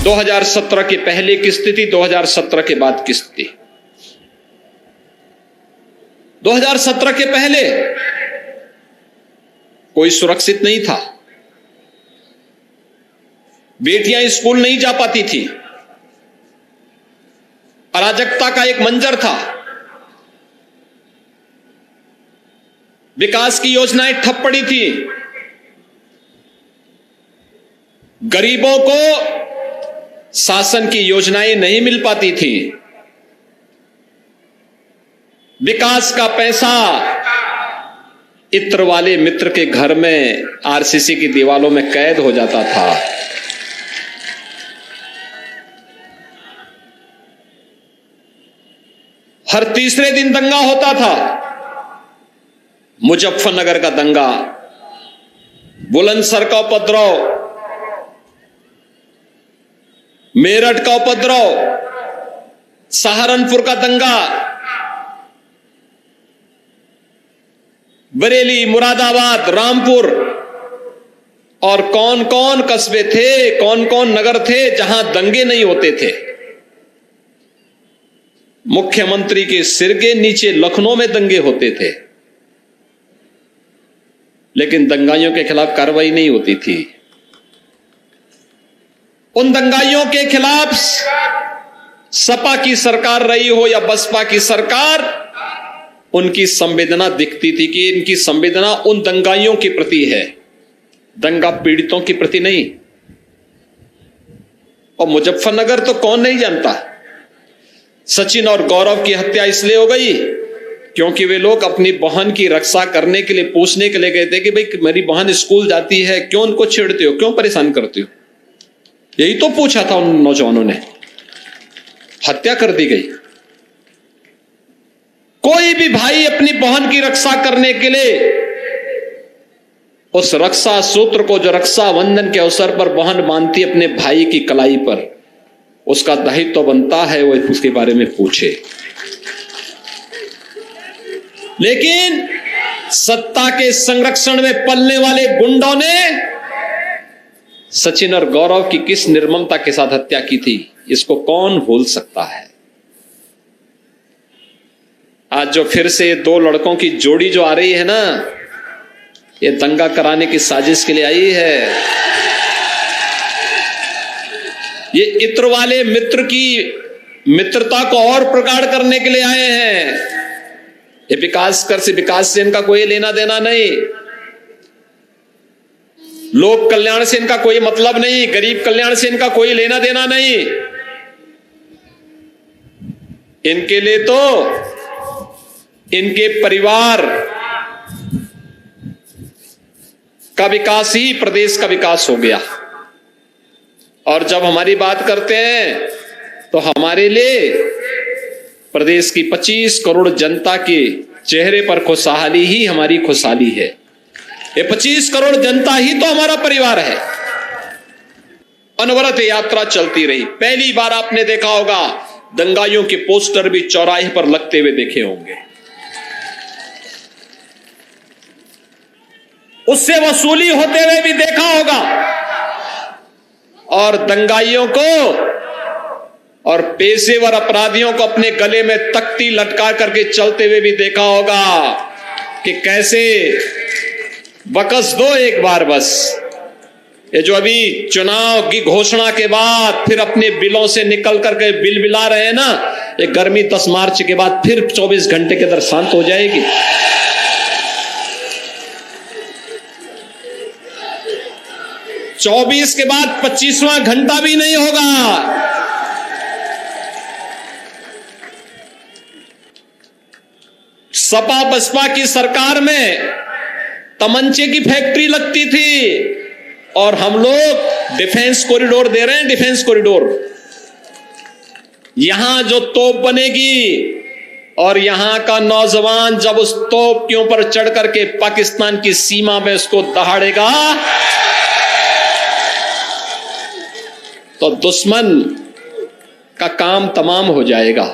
2017 के पहले की स्थिति, 2017 के बाद की स्थिति। 2017 के पहले कोई सुरक्षित नहीं था, बेटियां स्कूल नहीं जा पाती थी, अराजकता का एक मंजर था, विकास की योजनाएं ठप पड़ी थी, गरीबों को शासन की योजनाएं नहीं मिल पाती थी, विकास का पैसा इत्र वाले मित्र के घर में आरसीसी की दीवालों में कैद हो जाता था। हर तीसरे दिन दंगा होता था। मुजफ्फरनगर का दंगा, बुलंदशहर का उपद्रव, मेरठ का उपद्रव, सहारनपुर का दंगा, बरेली, मुरादाबाद, रामपुर और कौन कौन कस्बे थे, कौन कौन नगर थे जहां दंगे नहीं होते थे। मुख्यमंत्री के सिर के नीचे लखनऊ में दंगे होते थे, लेकिन दंगाइयों के खिलाफ कार्रवाई नहीं होती थी। उन दंगाइयों के खिलाफ सपा की सरकार रही हो या बसपा की सरकार, उनकी संवेदना दिखती थी कि इनकी संवेदना उन दंगाइयों के प्रति है, दंगा पीड़ितों के प्रति नहीं। और मुजफ्फरनगर तो कौन नहीं जानता। सचिन और गौरव की हत्या इसलिए हो गई क्योंकि वे लोग अपनी बहन की रक्षा करने के लिए पूछने के लिए गए थे कि भाई मेरी बहन स्कूल जाती है, क्यों उनको छेड़ते हो, क्यों परेशान करते हो। यही तो पूछा था उन नौजवानों ने, हत्या कर दी गई। कोई भी भाई अपनी बहन की रक्षा करने के लिए उस रक्षा सूत्र को, जो रक्षा बंधन के अवसर पर बहन बांधती है अपने भाई की कलाई पर, उसका दायित्व तो बनता है वो उसके बारे में पूछे। लेकिन सत्ता के संरक्षण में पलने वाले गुंडों ने सचिन और गौरव की किस निर्ममता के साथ हत्या की थी, इसको कौन भूल सकता है। आज जो फिर से दो लड़कों की जोड़ी जो आ रही है ना, ये दंगा कराने की साजिश के लिए आई है। ये इत्र वाले मित्र की मित्रता को और प्रगाढ़ करने के लिए आए हैं। ये विकास से इनका कोई लेना देना नहीं, लोक कल्याण से इनका कोई मतलब नहीं, गरीब कल्याण से इनका कोई लेना देना नहीं। इनके लिए तो इनके परिवार का विकास ही प्रदेश का विकास हो गया। और जब हमारी बात करते हैं तो हमारे लिए प्रदेश की 25 करोड़ जनता के चेहरे पर खुशहाली ही हमारी खुशहाली है। ये 25 करोड़ जनता ही तो हमारा परिवार है। अनवरत यात्रा चलती रही। पहली बार आपने देखा होगा दंगाइयों के पोस्टर भी चौराहे पर लगते हुए देखे होंगे। उससे वसूली होते हुए भी देखा होगा, और दंगाइयों को और पेशेवर अपराधियों को अपने गले में तख्ती लटका करके चलते हुए भी देखा होगा कि कैसे बकस दो एक बार बस। ये जो अभी चुनाव की घोषणा के बाद फिर अपने बिलों से निकल करके बिल बिला रहे हैं ना, ये गर्मी 10 मार्च के बाद फिर 24 घंटे के अंदर शांत हो जाएगी। 24 के बाद 25वां घंटा भी नहीं होगा। सपा बसपा की सरकार में तमंचे की फैक्ट्री लगती थी और हम लोग डिफेंस कॉरिडोर दे रहे हैं। डिफेंस कॉरिडोर, यहां जो तोप बनेगी और यहां का नौजवान जब उस तोप के ऊपर चढ़ करके पाकिस्तान की सीमा में उसको दहाड़ेगा तो दुश्मन का काम तमाम हो जाएगा।